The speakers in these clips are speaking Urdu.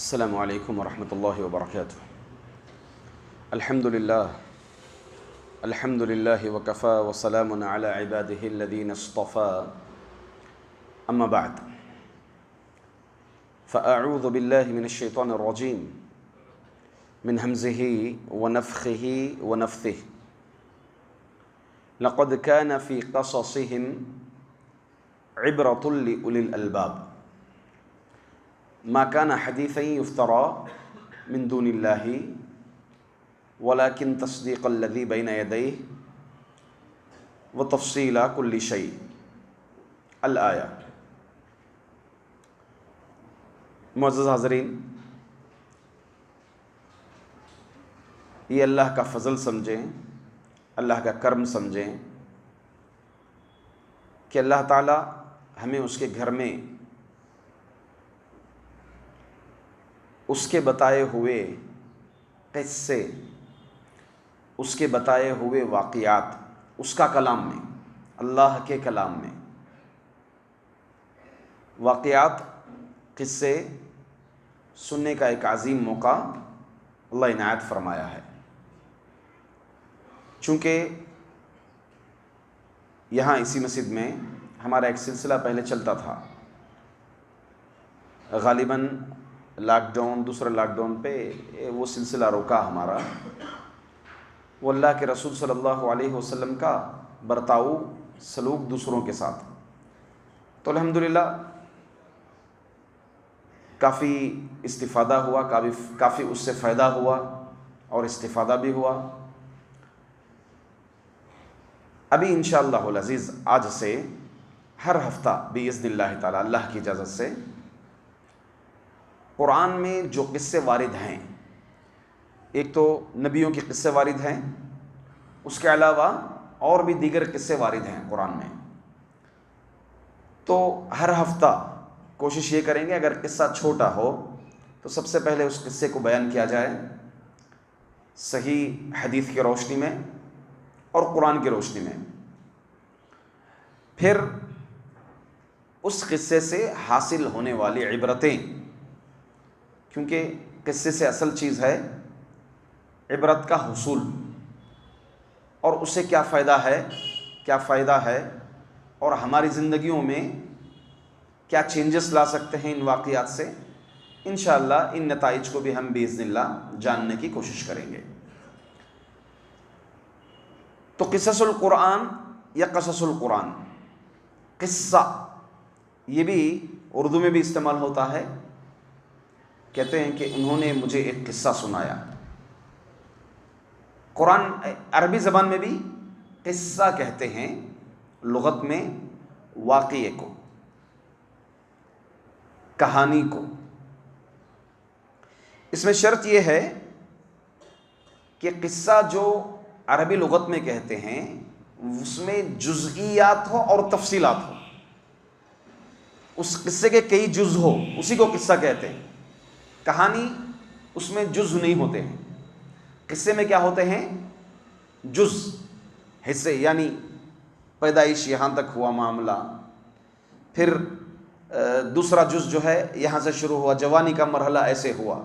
السلام علیکم ورحمۃ اللہ وبرکاتہ۔ الحمد للہ وکفا وسلام علی عبادہ الذین اصطفى، اما بعد فاعوذ باللہ من الشیطان الرجیم من ہمزہ ونفخہ ونفثہ، لقد کان فی قصصہم عبرۃ لأولی الالباب، ما كان حديثا يفترى من دون الله ولكن تصديق الذي بين يديه وتفصيل كل شيء الآية۔ معزز حاضرین، یہ اللہ کا فضل سمجھیں، اللہ کا کرم سمجھیں کہ اللہ تعالی ہمیں اس کے گھر میں اس کے بتائے ہوئے قصے، اس کے بتائے ہوئے واقعات، اس کا کلام میں، اللہ کے کلام میں واقعات، قصے سننے کا ایک عظیم موقع اللہ عنایت فرمایا ہے۔ چونکہ یہاں اسی مسجد میں ہمارا ایک سلسلہ پہلے چلتا تھا، غالباً لاک ڈاؤن، دوسرے لاک ڈاؤن پہ وہ سلسلہ روکا ہمارا، وہ اللہ کے رسول صلی اللہ علیہ وسلم کا برتاؤ، سلوک دوسروں کے ساتھ۔ تو الحمدللہ کافی استفادہ ہوا، کافی اس سے فائدہ ہوا اور استفادہ بھی ہوا۔ ابھی انشاءاللہ العزیز آج سے ہر ہفتہ باذن اللہ تعالی، اللہ کی اجازت سے، قرآن میں جو قصے وارد ہیں، ایک تو نبیوں کے قصے وارد ہیں، اس کے علاوہ اور بھی دیگر قصے وارد ہیں قرآن میں، تو ہر ہفتہ کوشش یہ کریں گے اگر قصہ چھوٹا ہو تو سب سے پہلے اس قصے کو بیان کیا جائے صحیح حدیث کی روشنی میں اور قرآن کی روشنی میں، پھر اس قصے سے حاصل ہونے والی عبرتیں، کیونکہ قصے سے اصل چیز ہے عبرت کا حصول، اور اس سے کیا فائدہ ہے اور ہماری زندگیوں میں کیا چینجز لا سکتے ہیں ان واقعات سے، انشاءاللہ ان نتائج کو بھی ہم باذن اللہ جاننے کی کوشش کریں گے۔ تو قصص القرآن یا قصص القرآن، قصہ یہ بھی اردو میں بھی استعمال ہوتا ہے، کہتے ہیں کہ انہوں نے مجھے ایک قصہ سنایا۔ قرآن عربی زبان میں بھی قصہ کہتے ہیں، لغت میں واقعے کو، کہانی کو۔ اس میں شرط یہ ہے کہ قصہ جو عربی لغت میں کہتے ہیں اس میں جزئیات ہو اور تفصیلات ہو، اس قصے کے کئی جز ہو، اسی کو قصہ کہتے ہیں۔ کہانی اس میں جز نہیں ہوتے ہیں، قصے میں کیا ہوتے ہیں؟ جز، حصے، یعنی پیدائش یہاں تک ہوا معاملہ، پھر دوسرا جز جو ہے یہاں سے شروع ہوا، جوانی کا مرحلہ ایسے ہوا،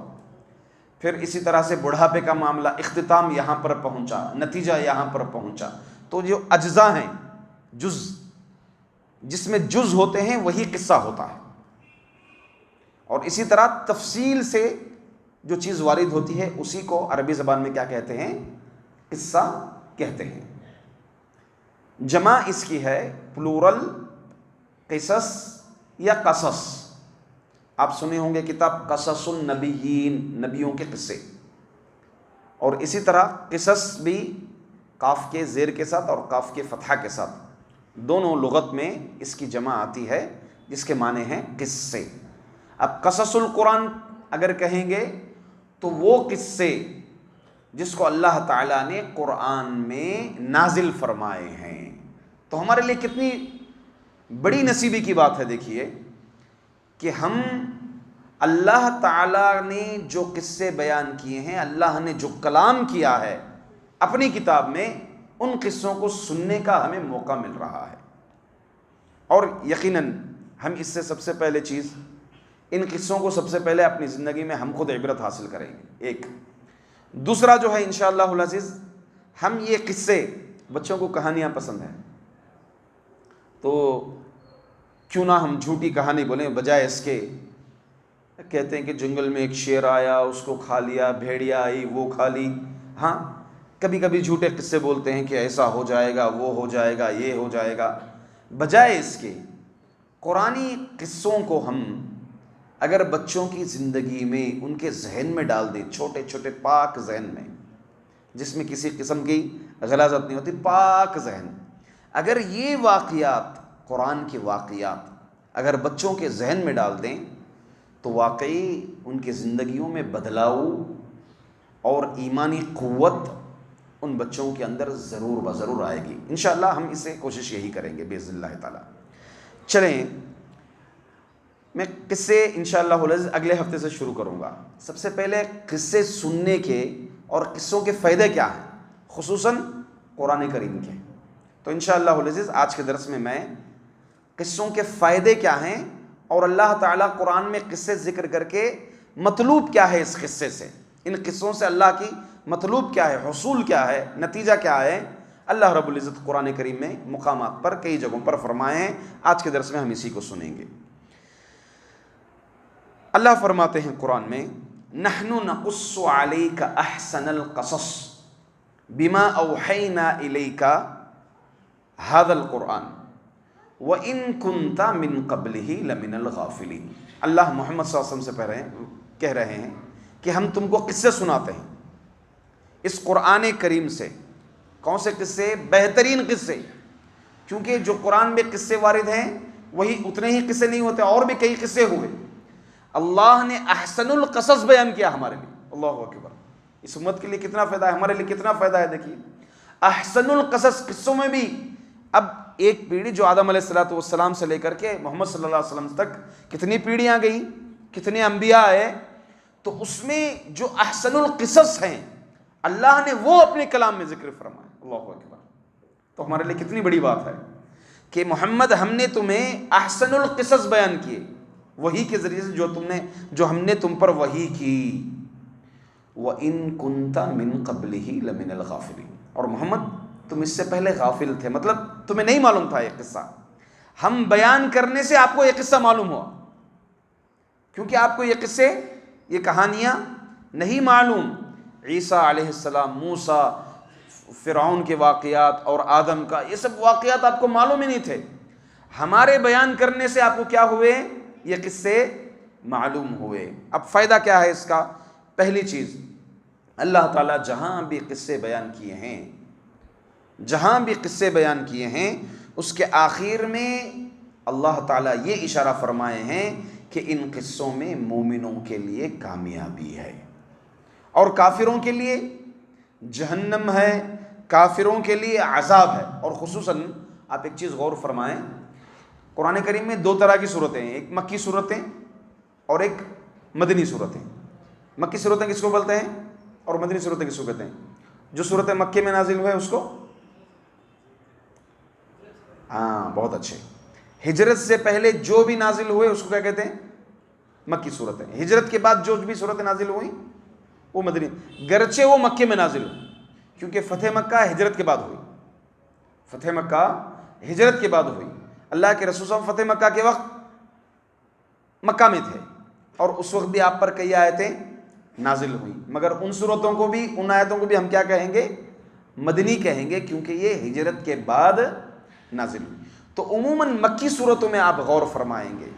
پھر اسی طرح سے بڑھاپے کا معاملہ، اختتام یہاں پر پہنچا، نتیجہ یہاں پر پہنچا۔ تو جو اجزاء ہیں، جز، جس میں جز ہوتے ہیں وہی قصہ ہوتا ہے۔ اور اسی طرح تفصیل سے جو چیز وارد ہوتی ہے اسی کو عربی زبان میں کیا کہتے ہیں؟ قصہ کہتے ہیں۔ جمع اس کی ہے پلورل، قصص یا قصص۔ آپ سنے ہوں گے کتاب قصص النبیین، نبیوں کے قصے، اور اسی طرح قصص بھی قاف کے زیر کے ساتھ اور قاف کے فتحہ کے ساتھ، دونوں لغت میں اس کی جمع آتی ہے جس کے معنی ہیں قصے۔ اب قصص القرآن اگر کہیں گے تو وہ قصے جس کو اللہ تعالیٰ نے قرآن میں نازل فرمائے ہیں، تو ہمارے لیے کتنی بڑی نصیبی کی بات ہے، دیکھیے کہ ہم اللہ تعالیٰ نے جو قصے بیان کیے ہیں، اللہ نے جو کلام کیا ہے اپنی کتاب میں، ان قصوں کو سننے کا ہمیں موقع مل رہا ہے۔ اور یقیناً ہم اس سے سب سے پہلے چیز ان قصوں کو سب سے پہلے اپنی زندگی میں ہم خود عبرت حاصل کریں گے، ایک۔ دوسرا جو ہے انشاءاللہ العزیز، ہم یہ قصے، بچوں کو کہانیاں پسند ہیں، تو کیوں نہ ہم جھوٹی کہانی بولیں، بجائے اس کے کہتے ہیں کہ جنگل میں ایک شیر آیا، اس کو کھا لیا، بھیڑیا آئی وہ کھا لی۔ ہاں، کبھی کبھی جھوٹے قصے بولتے ہیں کہ ایسا ہو جائے گا، وہ ہو جائے گا، یہ ہو جائے گا۔ بجائے اس کے قرآنی قصوں کو ہم اگر بچوں کی زندگی میں ان کے ذہن میں ڈال دیں، چھوٹے چھوٹے پاک ذہن میں، جس میں کسی قسم کی غلاظت نہیں ہوتی، پاک ذہن، اگر یہ واقعات، قرآن کے واقعات اگر بچوں کے ذہن میں ڈال دیں تو واقعی ان کی زندگیوں میں بدلاؤ اور ایمانی قوت ان بچوں کے اندر ضرور بضرور آئے گی۔ انشاءاللہ ہم اسے کوشش یہی کریں گے باذن اللہ تعالی۔ چلیں، میں قصے انشاءاللہ العزیز اگلے ہفتے سے شروع کروں گا۔ سب سے پہلے قصے سننے کے اور قصوں کے فائدے کیا ہیں، خصوصاً قرآن کریم کے۔ تو انشاءاللہ العزیز آج کے درس میں قصوں کے فائدے کیا ہیں اور اللہ تعالیٰ قرآن میں قصے ذکر کر کے مطلوب کیا ہے اس قصے سے، ان قصوں سے اللہ کی مطلوب کیا ہے، حصول کیا ہے، نتیجہ کیا ہے، اللہ رب العزت قرآن کریم میں مقامات پر کئی جگہوں پر فرمائے ہیں۔ آج کے درس میں ہم اسی کو سنیں گے۔ اللہ فرماتے ہیں قرآن میں، نحن نقص علیک احسن القصص بما اوحینا الیک ھذا القرآن وَإِن كُنْتَ مِن قَبْلِهِ لَمِنَ الْغَافِلِينَ۔ اللہ محمد صلی اللہ علیہ وسلم سے کہہ رہے ہیں کہ ہم تم کو قصے سناتے ہیں اس قرآن کریم سے۔ کون سے قصے؟ بہترین قصے، کیونکہ جو قرآن میں قصے وارد ہیں وہی اتنے ہی قصے نہیں ہوتے، اور بھی کئی قصے ہوئے۔ اللہ نے احسن القصص بیان کیا ہمارے لیے، اللہ اکبر۔ اس امت کے لیے کتنا فائدہ ہے، ہمارے لیے کتنا فائدہ ہے، دیکھیے احسن القصص۔ قصوں میں بھی اب ایک پیڑھی جو آدم علیہ السلام سے لے کر کے محمد صلی اللہ علیہ وسلم تک کتنی پیڑھیاں گئیں، کتنے انبیاء آئے، تو اس میں جو احسن القصص ہیں اللہ نے وہ اپنے کلام میں ذکر فرمائے، اللہ اکبر۔ تو ہمارے لیے کتنی بڑی بات ہے کہ محمد ہم نے تمہیں احسن القصص بیان کیے، وحی کے ذریعے سے جو ہم نے تم پر وحی کی۔ وَإِن كُنْتَ مِن قَبْلِهِ لَمِنَ الْغَافِلِينَ، اور محمد تم اس سے پہلے غافل تھے، مطلب تمہیں نہیں معلوم تھا یہ قصہ، ہم بیان کرنے سے آپ کو یہ قصہ معلوم ہوا، کیونکہ آپ کو یہ قصے، یہ کہانیاں نہیں معلوم۔ عیسیٰ علیہ السلام، موسیٰ، فرعون کے واقعات اور آدم کا، یہ سب واقعات آپ کو معلوم ہی نہیں تھے، ہمارے بیان کرنے سے آپ کو کیا ہوئے، یہ قصے معلوم ہوئے۔ اب فائدہ کیا ہے اس کا؟ پہلی چیز، اللہ تعالیٰ جہاں بھی قصے بیان کیے ہیں، جہاں بھی قصے بیان کیے ہیں، اس کے آخر میں اللہ تعالیٰ یہ اشارہ فرمائے ہیں کہ ان قصوں میں مومنوں کے لیے کامیابی ہے اور کافروں کے لیے جہنم ہے، کافروں کے لیے عذاب ہے۔ اور خصوصاً آپ ایک چیز غور فرمائیں، قرآن کریم میں دو طرح کی صورتیں ہیں، ایک مکی صورتیں اور ایک مدنی صورتیں۔ مکی صورتیں کس کو بولتے ہیں اور مدنی صورتیں کس کو کہتے ہیں؟ جو صورتیں مکے میں نازل ہوئے اس کو، ہاں بہت اچھے، ہجرت سے پہلے جو بھی نازل ہوئے اس کو کیا کہتے ہیں؟ مکی صورتیں۔ ہجرت کے بعد جو بھی صورتیں نازل ہوئیں وہ مدنی، گرچہ وہ مکے میں نازل ہوئی، کیونکہ فتح مکہ ہجرت کے بعد ہوئی، فتح مکہ ہجرت کے بعد ہوئی۔ اللہ کے رسول صلی اللہ علیہ وسلم فتح مکہ کے وقت مکہ میں تھے اور اس وقت بھی آپ پر کئی آیتیں نازل ہوئی، مگر ان صورتوں کو بھی، ان آیتوں کو بھی ہم کیا کہیں گے؟ مدنی کہیں گے، کیونکہ یہ ہجرت کے بعد نازل ہوئی۔ تو عموماً مکی صورتوں میں آپ غور فرمائیں گے،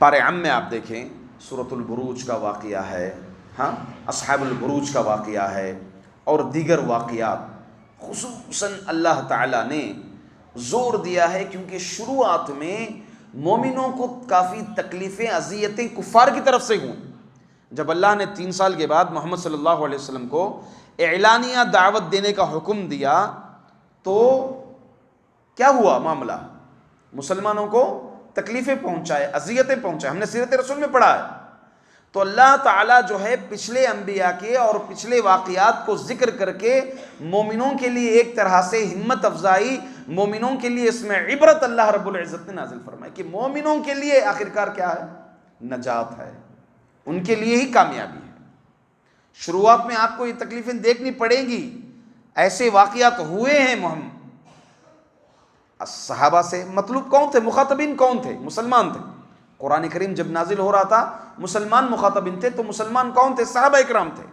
پارے عام میں آپ دیکھیں سورۃ البروج کا واقعہ ہے، ہاں اصحاب البروج کا واقعہ ہے اور دیگر واقعات۔ خصوصاً اللہ تعالیٰ نے زور دیا ہے کیونکہ شروعات میں مومنوں کو کافی تکلیفیں، اذیتیں کفار کی طرف سے ہوں۔ جب اللہ نے 3 سال کے بعد محمد صلی اللہ علیہ وسلم کو اعلانیہ دعوت دینے کا حکم دیا تو کیا ہوا معاملہ؟ مسلمانوں کو تکلیفیں پہنچائے، اذیتیں پہنچائے، ہم نے سیرت رسول میں پڑھا ہے۔ تو اللہ تعالیٰ جو ہے پچھلے انبیاء کے اور پچھلے واقعات کو ذکر کر کے مومنوں کے لیے ایک طرح سے ہمت افزائی، مومنوں کے لیے اس میں عبرت اللہ رب العزت نے نازل فرمائی کہ مومنوں کے لیے آخرکار کیا ہے؟ نجات ہے، ان کے لیے ہی کامیابی ہے۔ شروعات میں آپ کو یہ تکلیفیں دیکھنی پڑیں گی، ایسے واقعات ہوئے ہیں صحابہ سے۔ مطلوب کون تھے؟ مخاطبین کون تھے؟ مسلمان تھے۔ قرآن کریم جب نازل ہو رہا تھا مسلمان مخاطبین تھے، تو مسلمان کون تھے؟ صحابہ اکرام تھے۔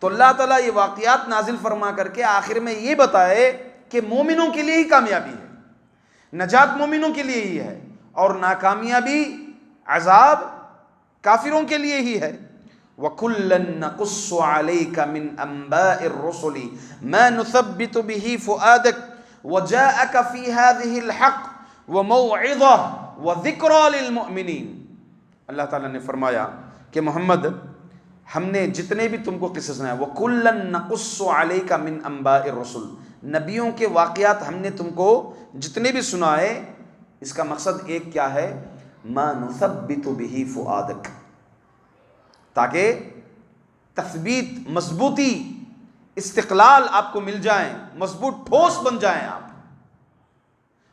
تو اللہ تعالیٰ یہ واقعات نازل فرما کر کے آخر میں یہ بتائے کہ مومنوں کے لیے ہی کامیابی ہے، نجات مومنوں کے لیے ہی ہے، اور ناکامیابی عذاب کافروں کے لیے ہی ہے۔ وَكُلًّا نَقُصُّ عَلَيْكَ مِنْ أَنْبَاءِ الرُّسُلِ مَا نُثَبِّتُ بِهِ فُؤَادَكَ وَجَاءَكَ فِي هَذِهِ الْحَقُّ وَمَوْعِظَةٌ وَذِكْرَىٰ لِلْمُؤْمِنِينَ۔ اللہ تعالیٰ نے فرمایا کہ محمد، ہم نے جتنے بھی تم کو قصے سنائے، وَكُلًّا نَقُصُّ عَلَيْكَ مِنْ أَنْبَاءِ الرُّسُلِ، نبیوں کے واقعات ہم نے تم کو جتنے بھی سنائے، اس کا مقصد ایک کیا ہے؟ مَا نُثَبِّتُ بِهِ فُؤَادَكَ، تاکہ تثبیت، مضبوطی، استقلال آپ کو مل جائیں، مضبوط ٹھوس بن جائیں آپ۔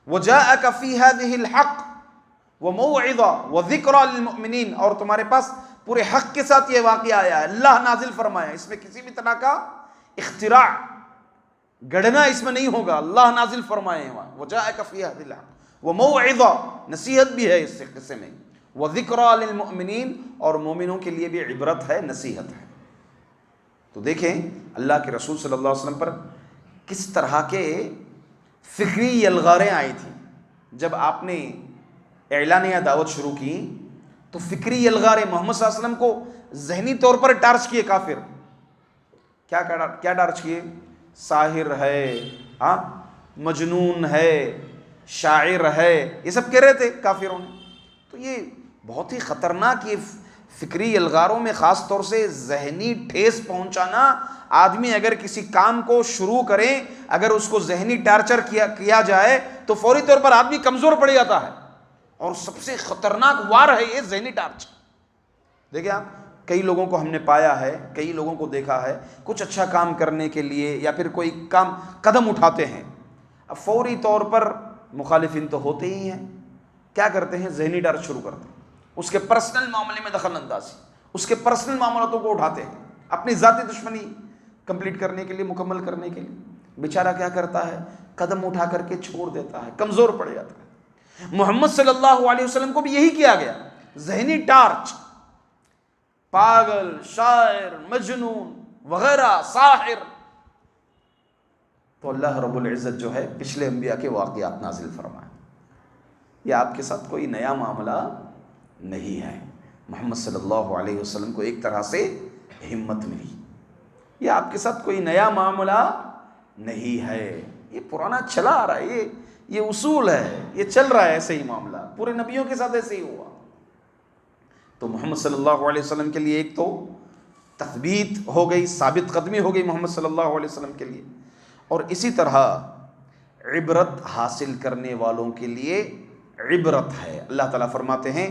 وَجَاءَكَ فِي هَذِهِ الْحَقِّ وَمَوْعِظَةٌ وَذِكْرَىٰ لِلْمُؤْمِنِينَ، اور تمہارے پاس پورے حق کے ساتھ یہ واقعہ آیا ہے، اللہ نازل فرمایا، اس میں کسی بھی طرح کا اختراع، گڑھنا اس میں نہیں ہوگا، اللہ نازل فرمائے ہیں۔ وَجَاءَكَ فِي هَذِهِ الْحَقِّ وَمَوْعِظَةٌ، نصیحت بھی ہے اس قصے میں، وَذِكْرَىٰ لِلْمُؤْمِنِينَ، اور مومنوں کے لیے بھی عبرت ہے، نصیحت ہے۔ تو دیکھیں اللہ کے رسول صلی اللہ علیہ وسلم پر کس طرح کے فکری یلغاریں آئی تھیں۔ جب آپ نے اعلانیہ دعوت شروع کی تو فکری یلغاریں، محمد صلی اللہ علیہ وسلم کو ذہنی طور پر ٹارچ کیے کافر۔ کیا ٹارچ کیے؟ ساحر ہے، مجنون ہے، شاعر ہے، یہ سب کہہ رہے تھے کافروں نے۔ تو یہ بہت ہی خطرناک، یہ فکری الغاروں میں خاص طور سے ذہنی ٹھیس پہنچانا۔ آدمی اگر کسی کام کو شروع کریں، اگر اس کو ذہنی ٹارچر کیا جائے تو فوری طور پر آدمی کمزور پڑ جاتا ہے، اور سب سے خطرناک وار ہے یہ ذہنی ٹارچر۔ دیکھیں آپ، کئی لوگوں کو ہم نے پایا ہے، کئی لوگوں کو دیکھا ہے، کچھ اچھا کام کرنے کے لیے یا پھر کوئی قدم اٹھاتے ہیں، اب فوری طور پر مخالفین تو ہوتے ہی ہیں، کیا کرتے ہیں؟ ذہنی ٹارچر شروع کرتے ہیں، اس کے پرسنل معاملے میں دخل اندازی، اس کے پرسنل معاملاتوں کو اٹھاتے ہیں، اپنی ذاتی دشمنی کمپلیٹ کرنے کے لیے، مکمل کرنے کے لیے۔ بیچارہ کیا کرتا ہے؟ قدم اٹھا کر کے چھوڑ دیتا ہے، کمزور پڑ جاتا ہے۔ محمد صلی اللہ علیہ وسلم کو بھی یہی کیا گیا، ذہنی ٹارچ، پاگل، شاعر، مجنون وغیرہ، ساحر۔ تو اللہ رب العزت جو ہے پچھلے انبیاء کے واقعات نازل فرمائے۔ یہ آپ کے ساتھ کوئی نیا معاملہ نہیں ہے۔ محمد صلی اللہ علیہ وسلم کو ایک طرح سے ہمت ملی، یہ آپ کے ساتھ کوئی نیا معاملہ نہیں ہے، یہ پرانا چلا آ رہا ہے، یہ اصول ہے، یہ چل رہا ہے، ایسے ہی معاملہ پورے نبیوں کے ساتھ ایسے ہی ہوا۔ تو محمد صلی اللہ علیہ وسلم کے لیے ایک تو تثبیت ہو گئی، ثابت قدمی ہو گئی محمد صلی اللہ علیہ وسلم کے لیے، اور اسی طرح عبرت حاصل کرنے والوں کے لیے عبرت ہے۔ اللہ تعالیٰ فرماتے ہیں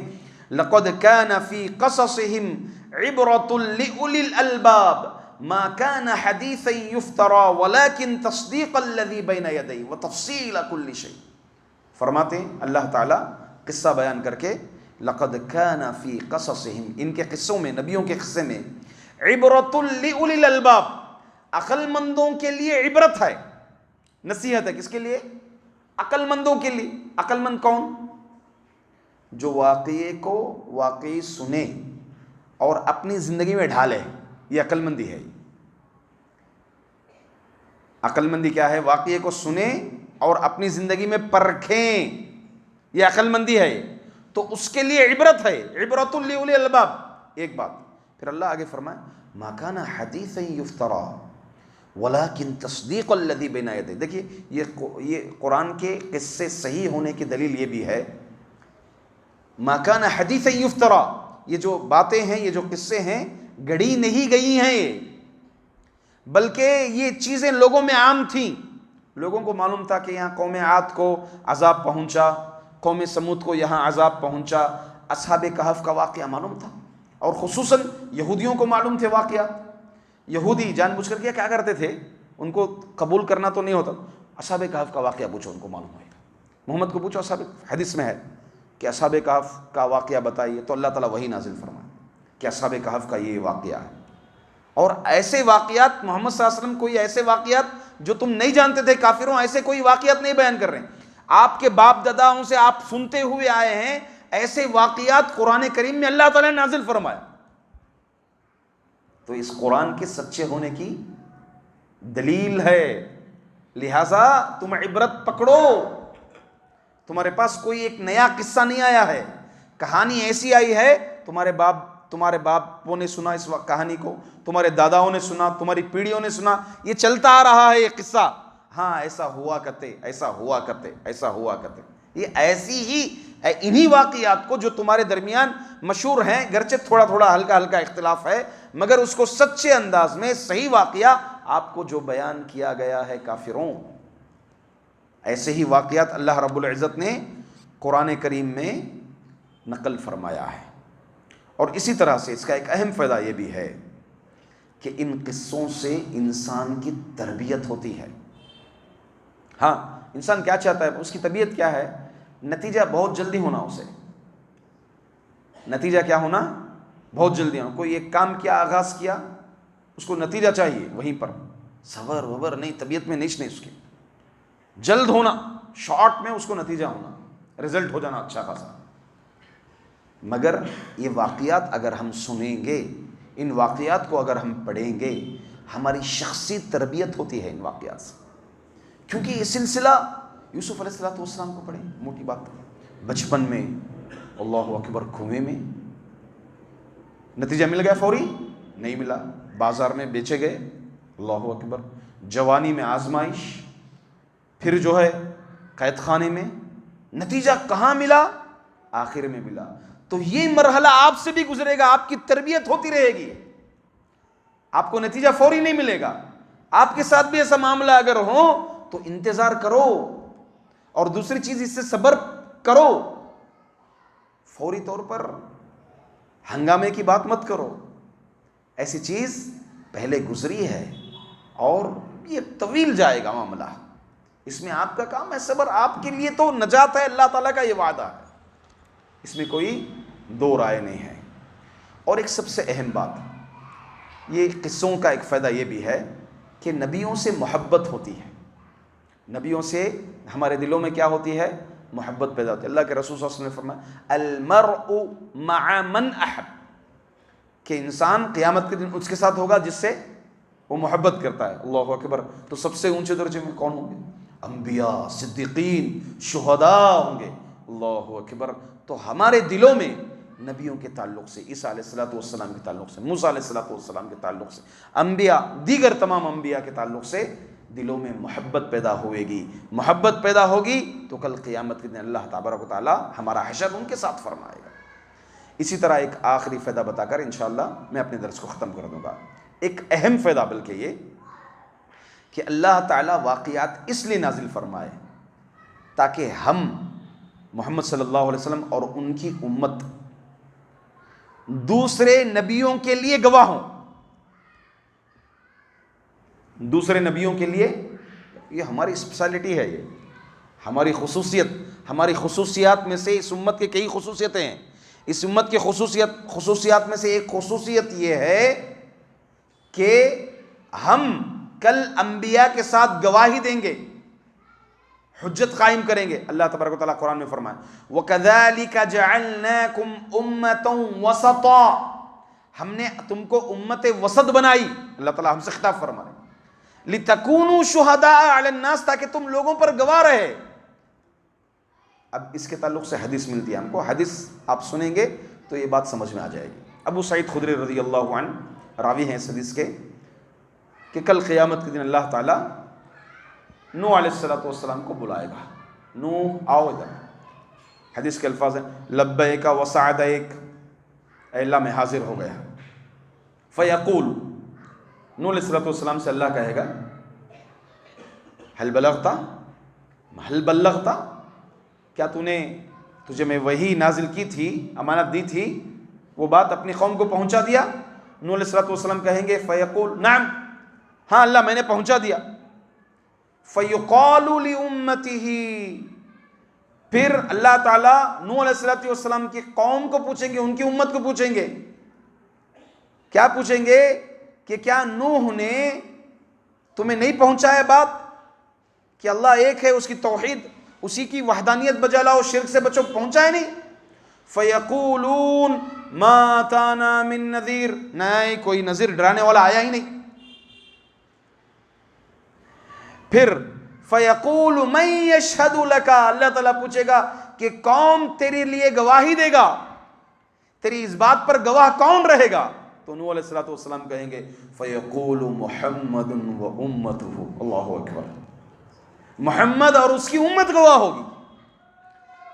لَقَدْ كَانَ فِي قَصَصِهِمْ عِبْرَةٌ لِأُولِي الْأَلْبَابِ مَا كَانَ حَدِيثًا يُفْتَرَىٰ وَلَكِنْ تَصْدِيقَ الَّذِي بَيْنَ يَدَيْهِ وَتَفْصِيلَ كُلِّ شَيْءٍ۔ فرماتے ہیں اللہ تعالیٰ قصہ بیان کر کے، لَقَدْ كَانَ فِي قَصَصِهِمْ، ان کے قصوں میں، نبیوں کے قصے میں، عِبْرَةٌ لِأُولِي الْأَلْبَابِ، عقل مندوں کے لیے عبرت ہے، نصیحت ہے۔ کس کے لیے؟ عقل مندوں کے لیے۔ عقل مند کون؟ جو واقعے کو واقعی سنے اور اپنی زندگی میں ڈھالے، یہ عقل مندی ہے۔ عقل مندی کیا ہے؟ واقعے کو سنیں اور اپنی زندگی میں پرکھیں، یہ عقل مندی ہے۔ تو اس کے لیے عبرت ہے، عبرۃ لأولی الالباب۔ ایک بات پھر اللہ آگے فرمائے ما کان حدیثا یفترا ولکن تصدیق الذی بین یدیہ۔ دیکھیے یہ قرآن کے قصے صحیح ہونے کی دلیل یہ بھی ہے، ما کان حدیثا یفترا، یہ جو باتیں ہیں، یہ جو قصے ہیں، گڑھی نہیں گئی ہیں یہ، بلکہ یہ چیزیں لوگوں میں عام تھیں۔ لوگوں کو معلوم تھا کہ یہاں قوم عاد کو عذاب پہنچا، قوم سمود کو یہاں عذاب پہنچا، اصحاب کہف کا واقعہ معلوم تھا، اور خصوصاً یہودیوں کو معلوم تھے واقعات۔ یہودی جان بوجھ کر کیا کرتے تھے؟ ان کو قبول کرنا تو نہیں ہوتا، اصحاب کہف کا واقعہ پوچھو، ان کو معلوم ہوئے گا. محمد کو پوچھو اصحاب، حدیث میں ہے کہ اصحاب کہف کا واقعہ بتائیے، تو اللہ تعالیٰ وہی نازل فرمائے کہ اصحاب کہف کا یہ واقعہ ہے. اور ایسے واقعات محمد صلی اللہ علیہ وسلم، کوئی ایسے واقعات جو تم نہیں جانتے تھے کافروں، ایسے کوئی واقعات نہیں بیان کر رہے ہیں. آپ کے باپ داداؤں سے آپ سنتے ہوئے آئے ہیں، ایسے واقعات قرآن کریم میں اللہ تعالیٰ نے نازل فرمایا. تو اس قرآن کے سچے ہونے کی دلیل ہے. لہذا تم عبرت پکڑو. تمہارے پاس کوئی ایک نیا قصہ نہیں آیا ہے، کہانی ایسی آئی ہے، تمہارے باپوں نے سنا اس کہانی کو، تمہارے داداؤں نے سنا، تمہاری پیڑھیوں نے سنا، یہ چلتا آ رہا ہے یہ قصہ. ہاں ایسا ہوا کرتے، ایسا ہوا کرتے، ایسا ہوا کرتے. یہ ایسی ہی انہی واقعات کو جو تمہارے درمیان مشہور ہیں، گرچہ تھوڑا تھوڑا ہلکا ہلکا اختلاف ہے، مگر اس کو سچے انداز میں صحیح واقعہ آپ کو جو بیان کیا گیا ہے کافروں، ایسے ہی واقعات اللہ رب العزت نے قرآن کریم میں نقل فرمایا ہے. اور اسی طرح سے اس کا ایک اہم فائدہ یہ بھی ہے کہ ان قصوں سے انسان کی تربیت ہوتی ہے. ہاں انسان کیا چاہتا ہے، اس کی طبیعت کیا ہے، نتیجہ بہت جلدی ہونا. اسے نتیجہ کیا ہونا، بہت جلدی ہونا. کوئی ایک کام کیا، آغاز کیا، اس کو نتیجہ چاہیے وہیں پر، صبر وبر نہیں، طبیعت میں نہیں اس کی، جلد ہونا، شارٹ میں اس کو نتیجہ ہونا، رزلٹ ہو جانا اچھا خاصا. مگر یہ واقعات اگر ہم سنیں گے، ان واقعات کو اگر ہم پڑھیں گے، ہماری شخصی تربیت ہوتی ہے ان واقعات سے. کیونکہ یہ سلسلہ یوسف علیہ السلام کو پڑھیں، موٹی بات، بچپن میں اللہ اکبر کنویں میں، نتیجہ مل گیا فوری؟ نہیں ملا. بازار میں بیچے گئے، اللہ اکبر. جوانی میں آزمائش، پھر جو ہے قید خانے میں، نتیجہ کہاں ملا؟ آخر میں ملا. تو یہ مرحلہ آپ سے بھی گزرے گا، آپ کی تربیت ہوتی رہے گی، آپ کو نتیجہ فوری نہیں ملے گا. آپ کے ساتھ بھی ایسا معاملہ اگر ہو تو انتظار کرو، اور دوسری چیز اس سے صبر کرو. فوری طور پر ہنگامے کی بات مت کرو. ایسی چیز پہلے گزری ہے اور یہ طویل جائے گا معاملہ، اس میں آپ کا کام ہے صبر. آپ کے لیے تو نجات ہے، اللہ تعالیٰ کا یہ وعدہ ہے، اس میں کوئی دو رائے نہیں ہے. اور ایک سب سے اہم بات، یہ قصوں کا ایک فائدہ یہ بھی ہے کہ نبیوں سے محبت ہوتی ہے. نبیوں سے ہمارے دلوں میں کیا ہوتی ہے؟ محبت پیدا ہوتی ہے. اللہ کے رسول صلی اللہ علیہ وسلم نے فرمایا المرء مع من احب، کہ انسان قیامت کے دن اس کے ساتھ ہوگا جس سے وہ محبت کرتا ہے. اللہ اکبر. تو سب سے اونچے درجے میں کون ہوں گے؟ انبیاء، صدیقین، شہداء ہوں گے. اللہ اکبر. تو ہمارے دلوں میں نبیوں کے تعلق سے، عیسیٰ علیہ السلام کے تعلق سے، موسیٰ علیہ السلام کے تعلق سے، انبیاء، دیگر تمام انبیاء کے تعلق سے دلوں میں محبت پیدا ہوئے گی. محبت پیدا ہوگی تو کل قیامت کے دن اللہ تبارک و تعالی ہمارا حشر ان کے ساتھ فرمائے گا. اسی طرح ایک آخری فائدہ بتا کر انشاءاللہ میں اپنے درس کو ختم کر دوں گا. ایک اہم فائدہ بلکہ یہ کہ اللہ تعالی واقعات اس لیے نازل فرمائے تاکہ ہم محمد صلی اللہ علیہ وسلم اور ان کی امت دوسرے نبیوں کے لیے گواہ ہوں. دوسرے نبیوں کے لیے، یہ ہماری اسپیشلٹی ہے، یہ ہماری خصوصیات میں سے اس امت کے کئی خصوصیتیں ہیں. اس امت کے خصوصیات میں سے ایک خصوصیت یہ ہے کہ ہم کل انبیاء کے ساتھ گواہی دیں گے، حجت قائم کریں گے. اللہ تبارک و تعالیٰ قرآن میں فرمائے وَكَذَلِكَ جَعَلْنَاكُمْ أُمَّةً وَسَطًا، ہم نے تم کو امت وسط بنائی. اللہ تعالیٰ ہم سے خطاب فرما رہے ہیں لِتَكُونُوا شُهَدَاءَ عَلَى النَّاسِ، تاکہ تم لوگوں پر گواہ رہے. اب اس کے تعلق سے حدیث ملتی ہے ہم کو، حدیث آپ سنیں گے تو یہ بات سمجھ میں آ جائے گی. ابو سعید خدری رضی اللہ عنہ راوی ہیں اس حدیث کے کہ کل قیامت کے دن اللہ تعالیٰ نوح علیہ السلام کو بلائے گا. نوح آؤ ادھر. حدیث کے الفاظ ہیں لبیک وسعدیک، اے اللہ میں حاضر ہو گیا. فیقول، نوح علیہ السلام سے اللہ کہے گا حل بلغتا، کیا تجھے میں وحی نازل کی تھی، امانت دی تھی، وہ بات اپنی قوم کو پہنچا دیا؟ نوح علیہ السلام کہیں گے فیقول نعم، ہاں اللہ میں نے پہنچا دیا. فَيُقَالُ لِأُمَّتِهِ، پھر اللہ تعالیٰ نوح علیہ السلام کی قوم کو پوچھیں گے، ان کی امت کو پوچھیں گے. کیا پوچھیں گے؟ کہ کیا نوح نے تمہیں نہیں پہنچایا بات کہ اللہ ایک ہے، اس کی توحید، اسی کی وحدانیت بجا لاؤ، شرک سے بچو، پہنچائے نہیں؟ فَيَقُولُونَ مَا أَتَانَا مِن نَذِيرٍ، نہیں کوئی نذیر ڈرانے والا آیا ہی نہیں. پھر فَيَقُولُ مَن يَشْهَدُ لَكَ، اللہ تعالیٰ پوچھے گا کہ کون تیرے لیے گواہی دے گا، تیری اس بات پر گواہ کون رہے گا؟ تو نوح علیہ السلام کہیں گے فَيَقُولُ مُحَمَّدٌ وَأُمَّتُهُ، اللہ اکبر، محمد اور اس کی امت گواہ ہوگی.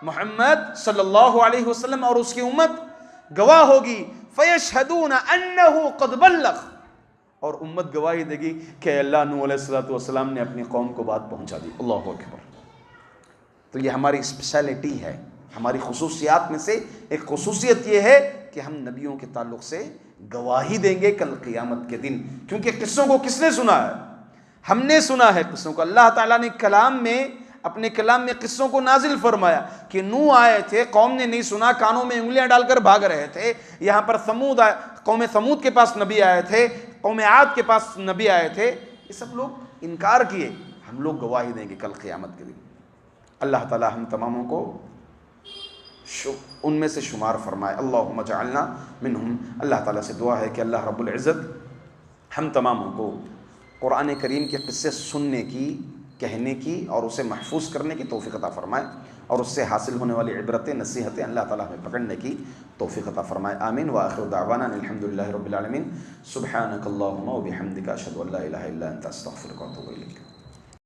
محمد صلی اللہ علیہ وسلم اور اس کی امت گواہ ہوگی. فَيَشْهَدُونَ أَنَّهُ قَدْ بَلَّغَ، اور امت گواہی دے گی کہ اللہ نوح علیہ السلام نے اپنی قوم کو بات پہنچا دی. اللہ اکبر. تو یہ ہماری اسپیشلٹی ہے، ہماری خصوصیات میں سے ایک خصوصیت یہ ہے کہ ہم نبیوں کے تعلق سے گواہی دیں گے کل قیامت کے دن. کیونکہ قصوں کو کس نے سنا ہے؟ ہم نے سنا ہے قصوں کو. اللہ تعالیٰ نے اپنے کلام میں قصوں کو نازل فرمایا کہ نوح آئے تھے، قوم نے نہیں سنا، کانوں میں انگلیاں ڈال کر بھاگ رہے تھے. یہاں پر قوم سمود کے پاس نبی آئے تھے، قوم عاد کے پاس نبی آئے تھے، یہ سب لوگ انکار کیے. ہم لوگ گواہی دیں گے کل قیامت کے دن. اللہ تعالیٰ ہم تماموں کو ان میں سے شمار فرمائے. اللہم اجعلنا منہم. اللہ تعالیٰ سے دعا ہے کہ اللہ رب العزت ہم تماموں کو قرآن کریم کے قصے سننے کی، کہنے کی اور اسے محفوظ کرنے کی توفیق عطا فرمائے، اور اس سے حاصل ہونے والی عبرتیں، نصیحتیں اللہ تعالیٰ ہمیں پکڑنے کی توفیق عطا فرمائے. آمین. وآخر دعوانا الحمدللہ رب العالمین. سبحانک اللہم و بحمدک، اشہد ان لا الہ الا انت، استغفرک و اتوب الیک.